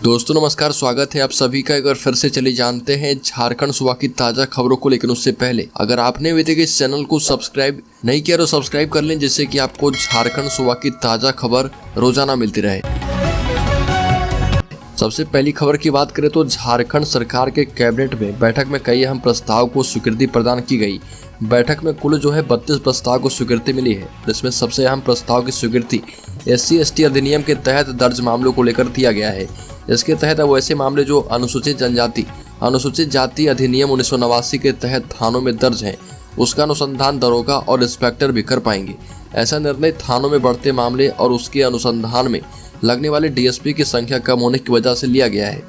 दोस्तों नमस्कार, स्वागत है आप सभी का। एक बार फिर से चलिए जानते हैं झारखंड सूबा की ताजा खबरों को। लेकिन उससे पहले अगर आपने अभी तक इस चैनल को सब्सक्राइब नहीं किया तो सब्सक्राइब कर लें, जिससे कि आपको झारखंड सूबा की ताजा खबर रोजाना मिलती रहे। सबसे पहली खबर की बात करें तो झारखंड सरकार के कैबिनेट में बैठक में कई अहम प्रस्ताव को स्वीकृति प्रदान की गई। बैठक में कुल 32 प्रस्ताव को स्वीकृति मिली है, जिसमें सबसे अहम प्रस्ताव की स्वीकृति SC/ST अधिनियम के तहत दर्ज मामलों को लेकर दिया गया है। इसके तहत अब ऐसे मामले जो अनुसूचित जाति अधिनियम 1989 के तहत थानों में दर्ज हैं, उसका अनुसंधान दरोगा और इंस्पेक्टर भी कर पाएंगे। ऐसा निर्णय थानों में बढ़ते मामले और उसके अनुसंधान में लगने वाले DSP की संख्या कम होने की वजह से लिया गया है।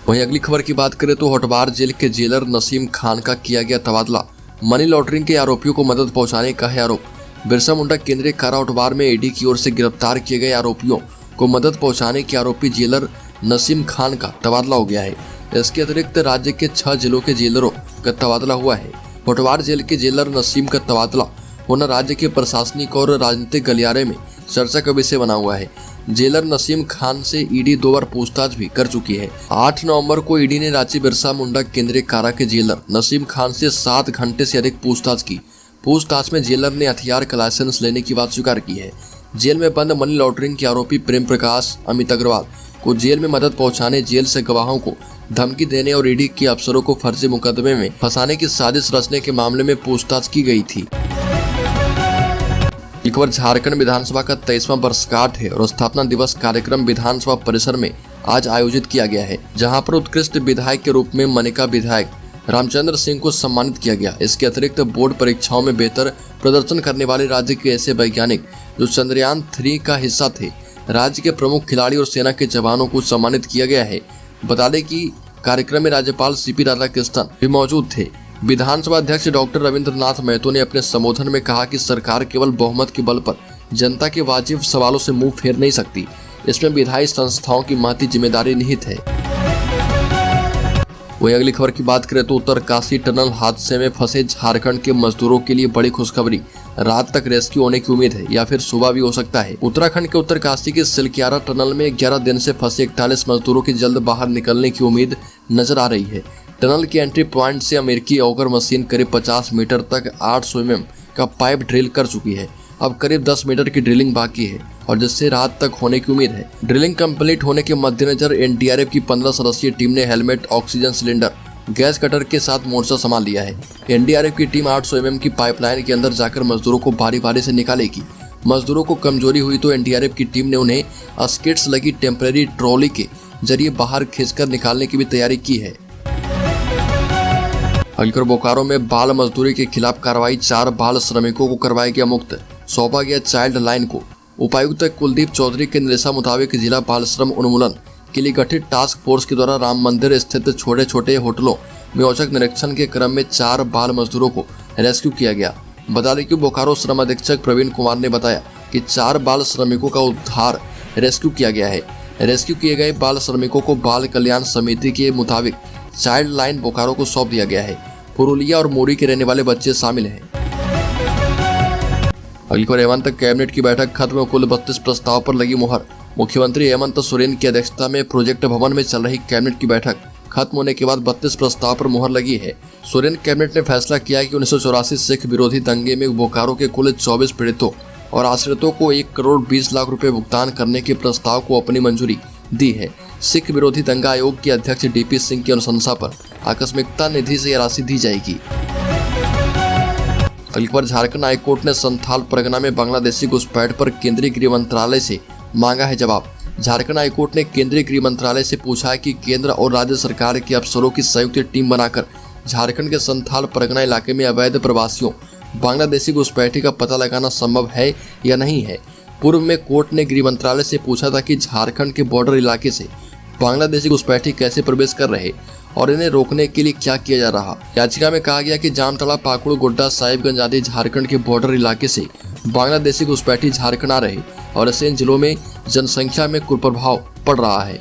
वहीं अगली खबर की बात करें तो होटवार जेल के जेलर नसीम खान का किया गया तबादला। मनी लॉन्ड्रिंग के आरोपियों को मदद पहुंचाने का है आरोप। बिरसा मुंडा केंद्रीय कारा होटवार में ED की ओर से गिरफ्तार किए गए आरोपियों को मदद पहुंचाने के आरोपी जेलर नसीम खान का तबादला हो गया है। इसके अतिरिक्त राज्य के 6 जिलों के जेलरों का तबादला हुआ है। होटवार जेल के जेलर नसीम का तबादला होना राज्य के प्रशासनिक और राजनीतिक गलियारे में चर्चा का विषय बना हुआ है। जेलर नसीम खान से ED 2 बार पूछताछ भी कर चुकी है। 8 नवंबर को ED ने रांची बिरसा मुंडा केंद्रीय कारा के जेलर नसीम खान से 7 घंटे से अधिक पूछताछ की। पूछताछ में जेलर ने हथियार का लाइसेंस लेने की बात स्वीकार की है। जेल में बंद मनी लॉन्ड्रिंग के आरोपी प्रेम प्रकाश अमित अग्रवाल को जेल में मदद पहुंचाने, जेल से गवाहों को धमकी देने और ED के अफसरों को फर्जी मुकदमे में फंसाने की साजिश रचने के मामले में पूछताछ की गई थी। एक बार झारखंड विधानसभा का 23वां वर्षगांठ है और स्थापना दिवस कार्यक्रम विधानसभा परिसर में आज आयोजित किया गया है, जहां पर उत्कृष्ट विधायक के रूप में मनिका विधायक रामचंद्र सिंह को सम्मानित किया गया। इसके अतिरिक्त बोर्ड परीक्षाओं में बेहतर प्रदर्शन करने वाले राज्य के ऐसे वैज्ञानिक जो चंद्रयान 3 का हिस्सा थे, राज्य के प्रमुख खिलाड़ी और सेना के जवानों को सम्मानित किया गया है। बता दें कि कार्यक्रम में राज्यपाल CP राधाकृष्णन भी मौजूद थे। विधानसभा अध्यक्ष डॉक्टर रविंद्रनाथ महतो ने अपने संबोधन में कहा कि सरकार केवल बहुमत के बल पर जनता के वाजिब सवालों से मुंह फेर नहीं सकती। इसमें विधायी संस्थाओं की महती जिम्मेदारी निहित है। वहीं अगली खबर की बात करें तो उत्तरकाशी टनल हादसे में फंसे झारखंड के मजदूरों के लिए बड़ी खुशखबरी। रात तक रेस्क्यू होने की उम्मीद है या फिर सुबह भी हो सकता है। उत्तराखंड के उत्तरकाशी के सिलक्यारा टनल में 11 दिन से फंसे 41 मजदूरों की जल्द बाहर निकलने की उम्मीद नजर आ रही है। टनल के एंट्री पॉइंट से अमेरिकी ऑगर मशीन करीब 50 मीटर तक 800 mm का पाइप ड्रिल कर चुकी है। अब करीब 10 मीटर की ड्रिलिंग बाकी है और जिससे रात तक होने की उम्मीद है। ड्रिलिंग कंप्लीट होने के मद्देनजर NDRF की 15 सदस्यीय टीम ने helmet, oxygen cylinder, gas cutter के साथ मोर्चा संभाल लिया है। NDRF की टीम 800 mm की पाइपलाइन के अंदर जाकर मजदूरों को बारी बारी से निकालेगी। मजदूरों को कमजोरी हुई तो NDRF की टीम ने उन्हें स्किट्स लगी टेम्परेरी ट्रॉली के जरिए बाहर खींचकर निकालने की भी तैयारी की है। अलीगढ़ बोकारो में बाल मजदूरी के खिलाफ कार्रवाई। 4 बाल श्रमिकों को करवाया गया मुक्त, सौंपा गया चाइल्ड लाइन को। उपायुक्त कुलदीप चौधरी के निर्देशा मुताबिक जिला बाल श्रम उन्मूलन के लिए गठित टास्क फोर्स के द्वारा राम मंदिर स्थित छोटे छोटे होटलों में औचक निरीक्षण के क्रम में 4 बाल मजदूरों को रेस्क्यू किया गया। बता दें कि बोकारो श्रम अधीक्षक प्रवीण कुमार ने बताया कि 4 बाल श्रमिकों का उद्धार रेस्क्यू किया गया है। रेस्क्यू किए गए बाल श्रमिकों को बाल कल्याण समिति के मुताबिक चाइल्ड लाइन बोकारो को सौंप दिया गया है। पुरुलिया और मोरी के रहने वाले बच्चे शामिल हैं। अगली खबर, हेमंत कैबिनेट की बैठक खत्म, कुल 32 प्रस्ताव पर लगी मुहर। मुख्यमंत्री हेमंत सोरेन की अध्यक्षता में प्रोजेक्ट भवन में चल रही कैबिनेट की बैठक खत्म होने के बाद 32 प्रस्ताव पर मुहर लगी है। सोरेन कैबिनेट ने फैसला किया है कि 1984 सिख विरोधी दंगे में बोकारो के कुल 24 पीड़ितों और आश्रितों को 1 करोड़ 20 लाख रुपए भुगतान करने के प्रस्ताव को अपनी मंजूरी दी है। सिख विरोधी दंगा आयोग के अध्यक्ष DP सिंह की अनुशंसा पर आकस्मिकता निधि से यह राशि दी जाएगी। अगली बार झारखंड हाईकोर्ट ने संथाल परगना में बांग्लादेशी घुसपैठ पर केंद्रीय गृह मंत्रालय से मांगा है जवाब। झारखंड हाईकोर्ट ने केंद्रीय गृह मंत्रालय से पूछा है कि केंद्र और राज्य सरकार के अफसरों की संयुक्त टीम बनाकर झारखंड के संथाल परगना इलाके में अवैध प्रवासियों बांग्लादेशी घुसपैठी का पता लगाना संभव है या नहीं है। पूर्व में कोर्ट ने गृह मंत्रालय से पूछा था कि झारखंड के बॉर्डर इलाके से बांग्लादेशी घुसपैठी कैसे प्रवेश कर रहे और इन्हें रोकने के लिए क्या किया जा रहा। याचिका में कहा गया कि जामताड़ा, पाकुड़, गोड्डा, साहिबगंज आदि झारखंड के बॉर्डर इलाके से बांग्लादेशी घुसपैठी झारखंड आ रहे और ऐसे इन जिलों में जनसंख्या में कुप्रभाव पड़ रहा है।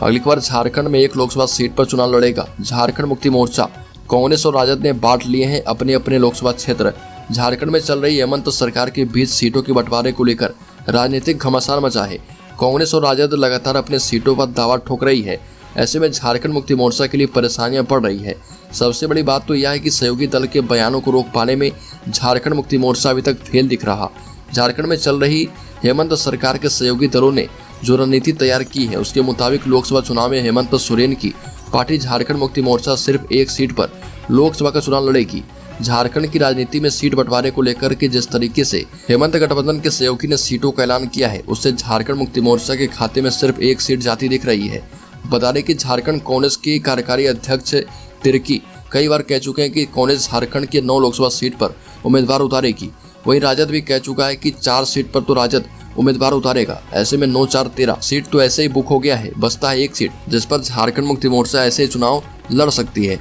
अगली बार झारखंड में 1 लोकसभा सीट पर चुनाव लड़ेगा झारखंड मुक्ति मोर्चा। कांग्रेस और राजद ने बांट लिए हैं अपने अपने लोकसभा क्षेत्र। झारखंड में चल रही हेमंत सरकार के बीच सीटों के बंटवारे को लेकर राजनीतिक घमासान मचा है। कांग्रेस और राजद लगातार अपने सीटों पर दावा ठोक रही है। ऐसे में झारखंड मुक्ति मोर्चा के लिए परेशानियां बढ़ रही है। सबसे बड़ी बात तो यह है कि सहयोगी दल के बयानों को रोक पाने में झारखंड मुक्ति मोर्चा अभी तक फेल दिख रहा। झारखंड में चल रही हेमंत सरकार के सहयोगी दलों ने जो रणनीति तैयार की है उसके मुताबिक लोकसभा चुनाव में हेमंत सोरेन की पार्टी झारखंड मुक्ति मोर्चा सिर्फ एक सीट पर लोकसभा का चुनाव लड़ेगी। झारखंड की राजनीति में सीट बंटवारे को लेकर के जिस तरीके से हेमंत गठबंधन के सहयोगी ने सीटों का ऐलान किया है उससे झारखंड मुक्ति मोर्चा के खाते में सिर्फ एक सीट जाती दिख रही है। बता दें कि झारखंड कांग्रेस के कार्यकारी अध्यक्ष तिर्की कई बार कह चुके हैं कि कांग्रेस झारखंड के 9 लोकसभा सीट पर उम्मीदवार उतारेगी। वहीं राजद भी कह चुका है कि 4 सीट पर तो राजद उम्मीदवार उतारेगा। ऐसे में 9, 4, 13 सीट तो ऐसे ही बुक हो गया है। बचता है एक सीट जिस पर झारखंड मुक्ति मोर्चा ऐसे चुनाव लड़ सकती है।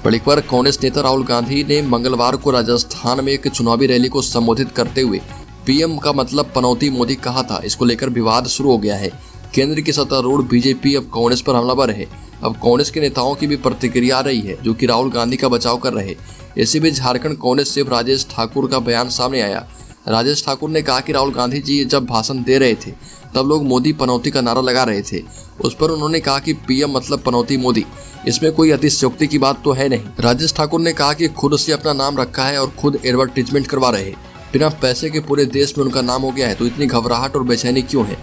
बड़ी खबर, कांग्रेस नेता राहुल गांधी ने मंगलवार को राजस्थान में एक चुनावी रैली को संबोधित करते हुए पीएम का मतलब पनौती मोदी कहा था। इसको लेकर विवाद शुरू हो गया है। केंद्र की सत्तारूढ़ बीजेपी अब कांग्रेस पर हमलावर है। अब कांग्रेस के नेताओं की भी प्रतिक्रिया आ रही है जो कि राहुल गांधी का बचाव कर रहे। इसी बीच झारखंड कांग्रेस से राजेश ठाकुर का बयान सामने आया। राजेश ठाकुर ने कहा कि राहुल गांधी जी जब भाषण दे रहे थे तब लोग मोदी पनौती का नारा लगा रहे थे। उस पर उन्होंने कहा कि पीएम मतलब पनौती मोदी, इसमें कोई अतिशयोक्ति की बात तो है नहीं। राजेश ठाकुर ने कहा कि खुद से अपना नाम रखा है और खुद एडवर्टीजमेंट करवा रहे। बिना पैसे के पूरे देश में उनका नाम हो गया है तो इतनी घबराहट और बेचैनी क्यों है।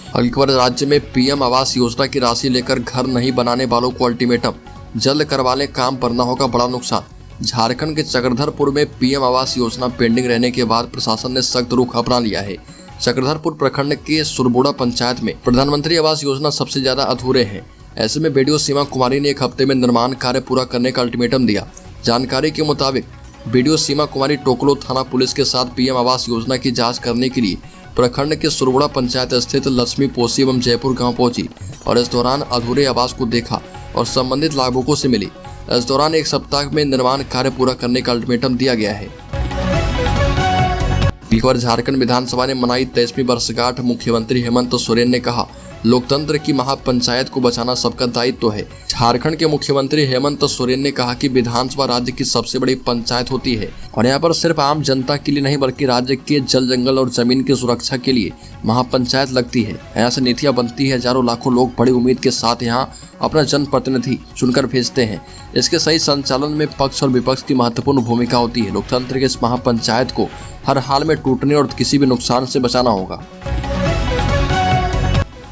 अगली खबर, राज्य में पीएम आवास योजना की राशि लेकर घर नहीं बनाने वालों को अल्टीमेटम, जल्द करवा लें काम वरना होगा बड़ा नुकसान। झारखंड के चक्रधरपुर में पीएम आवास योजना पेंडिंग रहने के बाद प्रशासन ने सख्त रुख अपना लिया है। चक्रधरपुर प्रखंड के सुरबोड़ा पंचायत में प्रधानमंत्री आवास योजना सबसे ज्यादा अधूरे हैं। ऐसे में बीडीओ सीमा कुमारी ने एक हफ्ते में निर्माण कार्य पूरा करने का अल्टीमेटम दिया। जानकारी के मुताबिक बीडीओ सीमा कुमारी टोकलो थाना पुलिस के साथ पीएम आवास योजना की जांच करने के लिए प्रखंड के सुरबोड़ा पंचायत स्थित लक्ष्मी पोसी एवं जयपुर गांव पहुंची और इस दौरान अधूरे आवास को देखा और संबंधित लाभुकों से मिली। इस दौरान एक सप्ताह में निर्माण कार्य पूरा करने का अल्टीमेटम दिया गया है। झारखंड विधानसभा ने मनाई 23वीं वर्षगांठ। मुख्यमंत्री हेमंत सोरेन ने कहा, लोकतंत्र की महापंचायत को बचाना सबका दायित्व है। झारखंड के मुख्यमंत्री हेमंत सोरेन ने कहा कि विधानसभा राज्य की सबसे बड़ी पंचायत होती है और यहाँ पर सिर्फ आम जनता के लिए नहीं बल्कि राज्य के जल जंगल और जमीन की सुरक्षा के लिए महापंचायत लगती है। यहाँ से नीतियाँ बनती है। हजारों लाखों लोग बड़ी उम्मीद के साथ यहाँ अपना जनप्रतिनिधि चुनकर भेजते हैं। इसके सही संचालन में पक्ष और विपक्ष की महत्वपूर्ण भूमिका होती है। लोकतंत्र के इस महापंचायत को हर हाल में टूटने और किसी भी नुकसान से बचाना होगा।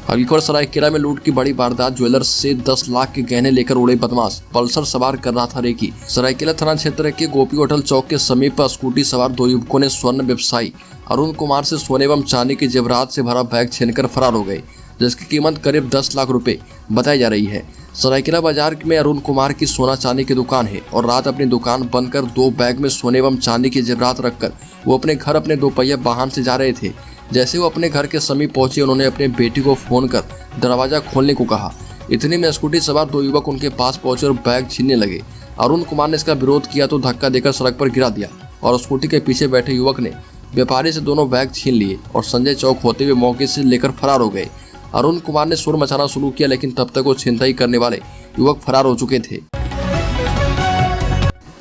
अगली खबर, सरायकेला में लूट की बड़ी वारदात। ज्वेलर्स से 10 लाख के गहने लेकर उड़े बदमाश। पल्सर सवार कर रहा था रेकी। सरायकेला थाना क्षेत्र के गोपी होटल चौक के समीप स्कूटी सवार 2 युवकों ने स्वर्ण व्यवसायी अरुण कुमार से सोने एवं चांदी के जेवरात से भरा बैग छीनकर फरार हो गए, जिसकी कीमत करीब 10 लाख रुपए बताई जा रही है। सरायकेला बाजार में अरुण कुमार की सोना चांदी की दुकान है और रात अपनी दुकान बंद कर 2 बैग में सोने एवं चांदी के जेवरात रखकर वो अपने घर अपने 2 पहिया वाहन से जा रहे थे। जैसे वो अपने घर के समीप पहुंचे उन्होंने अपने बेटी को फोन कर दरवाजा खोलने को कहा। इतने में स्कूटी सवार 2 युवक उनके पास पहुंचे और बैग छीनने लगे। अरुण कुमार ने इसका विरोध किया तो धक्का देकर सड़क पर गिरा दिया और स्कूटी के पीछे बैठे युवक ने व्यापारी से दोनों बैग छीन लिए और संजय चौक होते हुए मौके से लेकर फरार हो गए। अरुण कुमार ने शोर मचाना शुरू किया लेकिन तब तक वो छिनताई करने वाले युवक फरार हो चुके थे।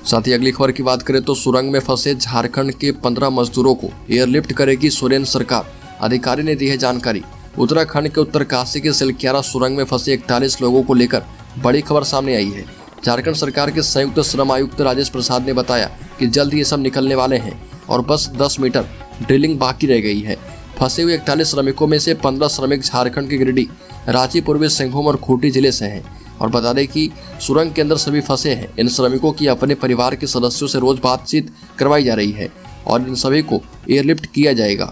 साथ ही अगली खबर की बात करें तो सुरंग में फंसे झारखंड के 15 मजदूरों को एयरलिफ्ट करेगी सोरेन सरकार। अधिकारी ने दी है जानकारी। उत्तराखंड के उत्तरकाशी के सिलक्यारा सुरंग में फंसे 41 लोगों को लेकर बड़ी खबर सामने आई है। झारखंड सरकार के संयुक्त श्रम आयुक्त राजेश प्रसाद ने बताया कि जल्द ये सब निकलने वाले हैं और बस 10 मीटर ड्रिलिंग बाकी रह गई है। फंसे हुए 41 श्रमिकों में से 15 श्रमिक झारखंड के गिरिडीह, रांची, पूर्वी सिंहभूम और खूंटी जिले से हैं और बता दें कि सुरंग के अंदर सभी फंसे हैं। इन श्रमिकों की अपने परिवार के सदस्यों से रोज बातचीत करवाई जा रही है और इन सभी को एयरलिफ्ट किया जाएगा।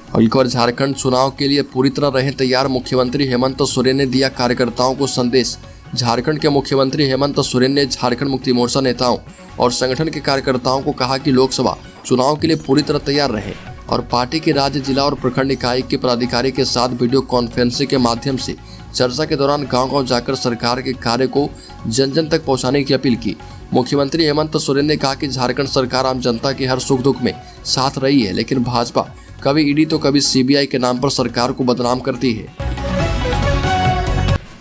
अगली खबर, झारखंड चुनाव के लिए पूरी तरह रहे तैयार। मुख्यमंत्री हेमंत सोरेन ने दिया कार्यकर्ताओं को संदेश। झारखंड के मुख्यमंत्री हेमंत सोरेन ने झारखंड मुक्ति मोर्चा नेताओं और संगठन के कार्यकर्ताओं को कहा कि लोकसभा चुनाव के लिए पूरी तरह तैयार रहें और पार्टी के राज्य, जिला और प्रखंड इकाई के पदाधिकारी के साथ वीडियो कॉन्फ्रेंसिंग के माध्यम से चर्चा के दौरान गांव-गांव जाकर सरकार के कार्य को जन जन तक पहुंचाने की अपील की। मुख्यमंत्री हेमंत सोरेन ने कहा कि झारखंड सरकार आम जनता के हर सुख दुख में साथ रही है, लेकिन भाजपा कभी ईडी तो कभी सीबीआई के नाम पर सरकार को बदनाम करती है।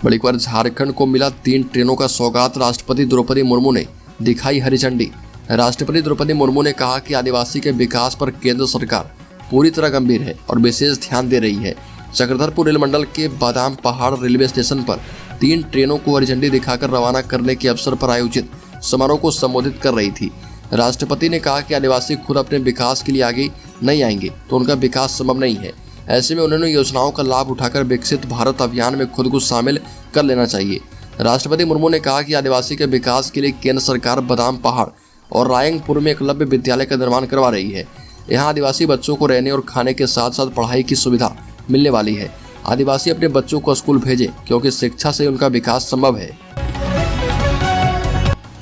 बड़ी खबर, झारखंड को मिला 3 ट्रेनों का सौगात। राष्ट्रपति द्रौपदी मुर्मू ने दिखाई हरी झंडी। राष्ट्रपति द्रौपदी मुर्मू ने कहा कि आदिवासी के विकास पर केंद्र सरकार पूरी तरह गंभीर है और विशेष ध्यान दे रही है। चक्रधरपुर रेल मंडल के बादाम पहाड़ रेलवे स्टेशन पर 3 ट्रेनों को हरी झंडी दिखाकर रवाना करने के अवसर पर आयोजित समारोह को संबोधित कर रही थी। राष्ट्रपति ने कहा कि आदिवासी खुद अपने विकास के लिए आगे नहीं आएंगे तो उनका विकास संभव नहीं है। ऐसे में उन्होंने योजनाओं का लाभ उठाकर विकसित भारत अभियान में खुद को शामिल कर लेना चाहिए। राष्ट्रपति मुर्मू ने कहा कि आदिवासी के विकास के लिए केंद्र सरकार बादाम पहाड़ और रायंगपुर में एकलव्य विद्यालय का निर्माण करवा रही है। यहाँ आदिवासी बच्चों को रहने और खाने के साथ साथ पढ़ाई की सुविधा मिलने वाली है। आदिवासी अपने बच्चों को स्कूल भेजें क्योंकि शिक्षा से उनका विकास संभव है।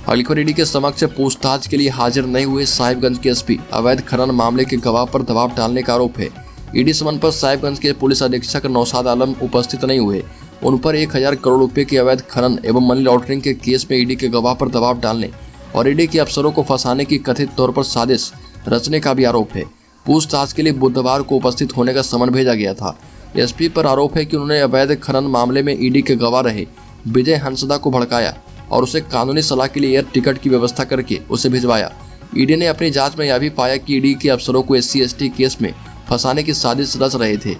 अगली खबर, ईडी के समक्ष पूछताछ के लिए हाजिर नहीं हुए साहिबगंज के एसपी। अवैध खनन मामले के गवाह पर दबाव डालने का आरोप है। ईडी समन पर साहिबगंज के पुलिस अधीक्षक नौशाद आलम उपस्थित नहीं हुए। उन पर 1000 करोड़ रुपए के अवैध खनन एवं मनी लॉन्ड्रिंग के केस में ईडी के गवाह पर दबाव डालने और ईडी के अफसरों को फंसाने की कथित तौर पर साजिश रचने का भी आरोप है। पूछताछ के लिए बुधवार को उपस्थित होने का समन भेजा गया था। एसपी पर आरोप है कि उन्होंने अवैध खनन मामले में ईडी के गवाह रहे विजय हंसदा को भड़काया और उसे कानूनी सलाह के लिए एयर टिकट की व्यवस्था करके उसे भिजवाया। ईडी ने अपनी जांच में यह भी पाया कि ईडी के अफसरों को SC/ST केस में फंसाने की साजिश रच रहे थे।